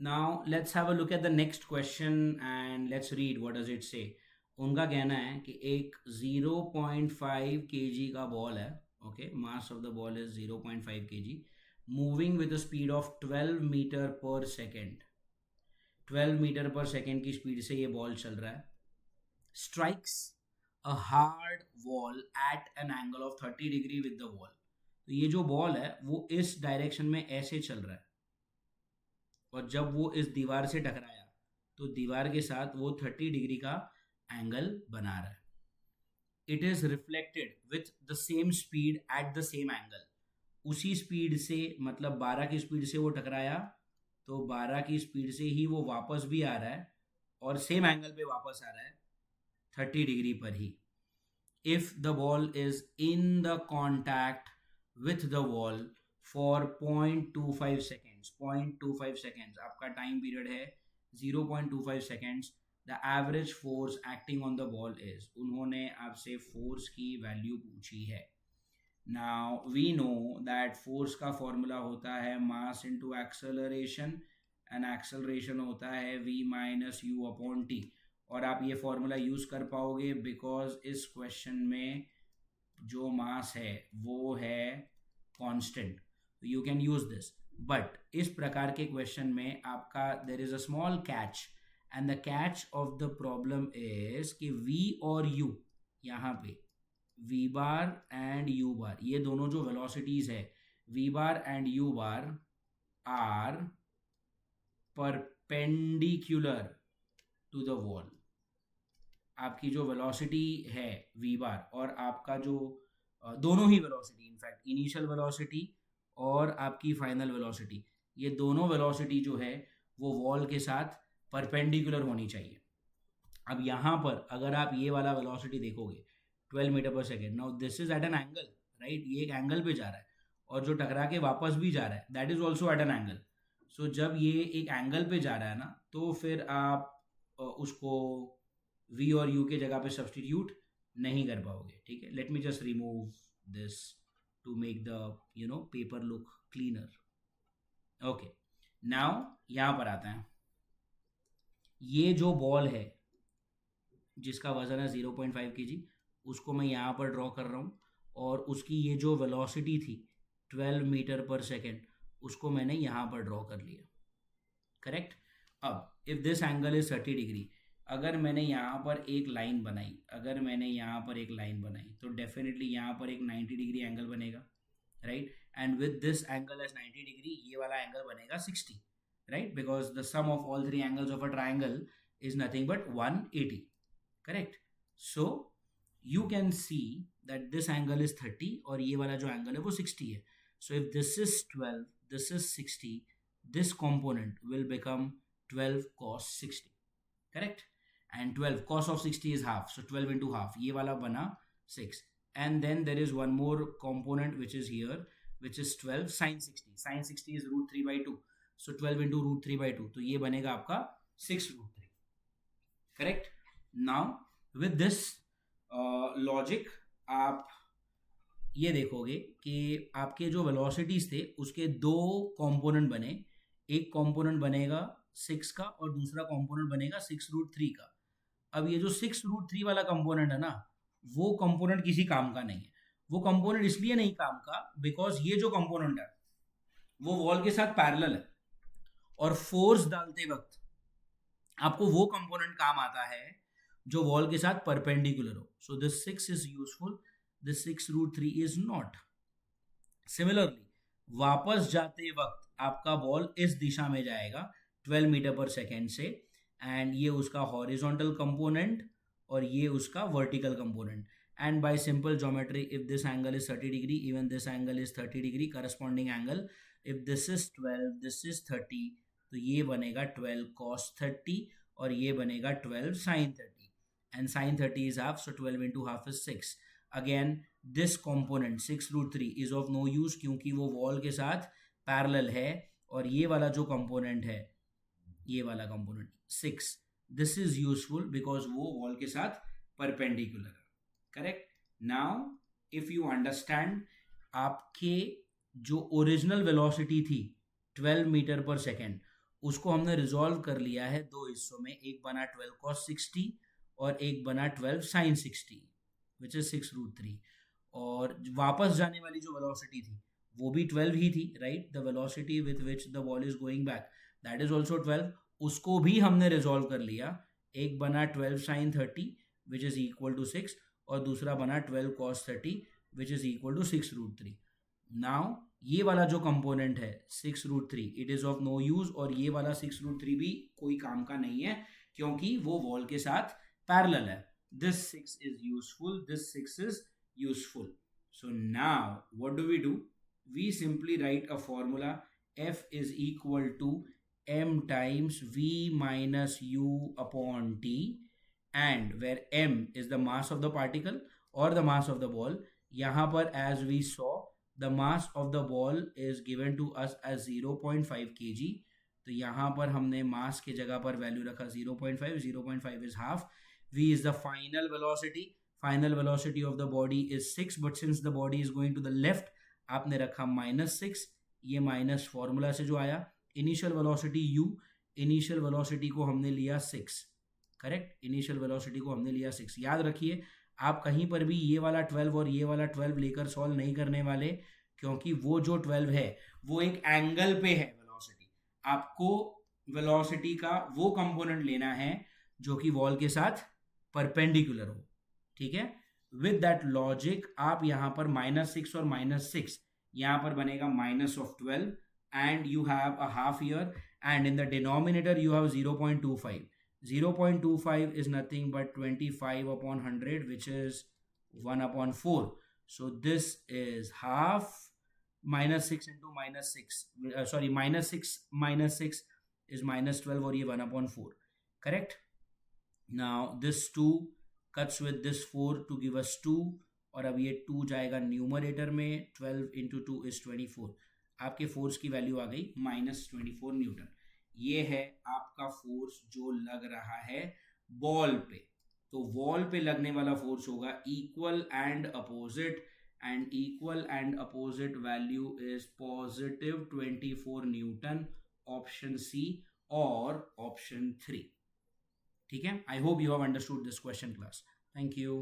Now let's have a look at the next question and let's read what does it say. उनका कहना है कि एक 0.5 kg का बॉल है. Okay, mass of the ball is 0.5 kg, moving with a speed of 12 metre per second. 12 metre per second की speed से ये बॉल चल रहा है. Strikes a hard wall at an angle of 30 degree with the wall. तो ये जो ball है वो इस डायरेक्शन में ऐसे चल रहा है, और जब वो इस दीवार से टकराया तो दीवार के साथ वो 30 डिग्री का एंगल बना रहा है. It is reflected with the same speed at the same angle. उसी स्पीड से, मतलब 12 की स्पीड से वो टकराया, तो 12 की स्पीड से ही वो वापस भी आ रहा है और सेम एंगल पे वापस आ रहा है 30 डिग्री पर ही. If the ball is in the contact with the wall for 0.25 seconds. 0.25 seconds आपका टाइम पीरियड है. 0.25 seconds. The average force acting on the ball is. उन्होंने आपसे फोर्स की वैल्यू पूछी है. Now we know that force का formula होता है mass into acceleration, and acceleration होता है v minus u upon t. और आप ये फॉर्मूला यूज कर पाओगे बिकॉज इस क्वेश्चन में जो मास है वो है constant. You can use this. But इस प्रकार के क्वेश्चन में आपका there is a small catch, and the catch of the problem is कि v और u, यहाँ पे v bar and u bar, ये दोनों जो वेलोसिटीज है v bar and u bar are perpendicular to the wall. आपकी जो वेलोसिटी है v बार और आपका जो दोनों ही वेलोसिटी, इनफैक्ट इनिशियल वेलोसिटी और आपकी फाइनल वेलोसिटी, ये दोनों वेलोसिटी जो है वो वॉल के साथ परपेंडिकुलर होनी चाहिए. अब यहाँ पर अगर आप ये वाला वेलोसिटी देखोगे 12 metre per second, now this is at an angle, right. ये एक एंगल पे जा रहा है और जो टकरा के वापस भी जा रहा है that is also at an angle. So जब ये एक एंगल पे जा रहा है ना, तो फिर आप उसको v और u के जगह पे सब्सटीट्यूट नहीं कर पाओगे. ठीक है, let me just remove this to make the paper look cleaner. Okay, now यहाँ पर आता है. ये जो बॉल है जिसका वजन है 0.5 kg, उसको मैं यहाँ पर ड्रॉ कर रहा हूँ, और उसकी ये जो वेलोसिटी थी 12 मीटर पर सेकेंड, उसको मैंने यहाँ पर ड्रॉ कर लिया. करेक्ट. अब if this angle is 30 degree, अगर मैंने यहाँ पर एक लाइन बनाई, तो डेफिनेटली यहाँ पर एक 90 डिग्री एंगल बनेगा, right. And with this angle as 90 degree, ये वाला एंगल बनेगा 60, right, because the sum of all three angles of a triangle is nothing but 180. Correct. So you can see that this angle is 30 और ये वाला जो angle है वो 60 है. So if this is 12, this is 60, this component will become 12 cos 60. Correct. And 12 cos of 60 is half, so 12 into half, ये वाला बना 6. And then there is one more component which is here, which is 12 sin 60. Sin 60 is root 3 by 2, so 12 into root 3 by 2, तो ये बनेगा आपका 6 root 3. Correct. Now with this logic आप ये देखोगे कि आपके जो वेलोसिटीज थे उसके दो कंपोनेंट बने. एक कंपोनेंट बनेगा 6 का और दूसरा कंपोनेंट बनेगा 6 रूट 3 का. अब ये जो 6 रूट 3 वाला कंपोनेंट है ना, वो कंपोनेंट किसी काम का नहीं है. वो कंपोनेंट इसलिए नहीं काम का बिकॉज ये जो कंपोनेंट है वो वॉल के साथ पैरेलल है, और फोर्स डालते वक्त आपको वो कंपोनेंट काम आता है जो वॉल के साथ परपेंडिकुलर हो. So this 6 is useful, this 6 root 3 is not. Similarly वापस जाते वक्त आपका बॉल इस दिशा में जाएगा 12 मीटर पर सेकेंड से, एंड ये उसका हॉरिजॉन्टल कंपोनेंट और ये उसका vertical component. And bye simple geometry, if this angle is 30 degree, even this angle is 30 degree, corresponding angle, if this is 12, this is 30, तो ये बनेगा 12 cos 30 और ये बनेगा 12 sin 30, and sin 30 is half, so 12 into half is 6. Again this component 6 root 3 is of no use क्योंकि वो wall के साथ पैरेलल है, और ये वाला जो कंपोनेंट है, ये वाला component 6, this is useful because वो वॉल के साथ परपेंडिकुलर है. Correct. Now if you understand, आपके जो ओरिजिनल वेलोसिटी थी 12 मीटर पर सेकेंड, उसको हमने रिजॉल्व कर लिया है दो हिस्सों में, एक बना 12 cos 60 और एक बना 12 sin 60 विच इज 6√3। और वापस जाने वाली जो वेलोसिटी थी वो भी 12 ही थी, right? The velocity with which the ball is going back that is also 12, उसको भी हमने रिजॉल्व कर लिया। एक बना 12 sin 30 which is equal to 6 और दूसरा बना 12 cos 30 which is equal to 6√3। Now ये वाला जो कंपोनेंट है 6√3 it is of no use, और ये वाला 6√3 भी कोई काम का नहीं है क्योंकि वो वॉल के साथ पैरेलल है। This 6 is useful, this 6 is useful. So now what do? We simply write a formula, F is equal to m times v minus u upon t, and where m is the mass of the particle or the mass of the ball. यहाँ पर as we saw the mass of the ball is given to us as 0.5 kg, तो यहाँ पर हमने mass के जगह पर value रखा 0.5, 0.5 is half, v is the final velocity, final velocity of the body is 6, but since the body is going to the left आपने रखा -6, ये माइनस फॉर्मूला से जो आया। Initial velocity u, initial velocity को हमने लिया 6, करेक्ट? इनिशियल वेलोसिटी को हमने लिया 6। याद रखिए आप कहीं पर भी ये वाला 12 और ये वाला 12 लेकर सॉल्व नहीं करने वाले, क्योंकि वो जो 12 है वो एक एंगल पे है वेलोसिटी। आपको वेलोसिटी का वो कंपोनेंट लेना है जो कि वॉल के साथ परपेंडिकुलर हो, ठीक है? विद दैट लॉजिक आप यहां पर -6 और -6 यहां पर बनेगा -12 and you have a half year, and in the denominator you have 0.25। 0.25 is nothing but 25 upon 100 which is 1/4. So this is half, -6 into -6, sorry, -6 is -12 और ये 1/4, correct? Now this 2 cuts with this 4 to give us 2, और अब ये 2 जाएगा numerator में, 12 into 2 is 24। आपके force की value आ गई -24 न्यूटन। ये है आपका फोर्स जो लग रहा है बॉल पे। तो वॉल पे लगने वाला फोर्स होगा equal and opposite, and equal and opposite value is +24 newton, option C और ऑप्शन 3। ठीक है? I hope you have understood this question class. Thank you.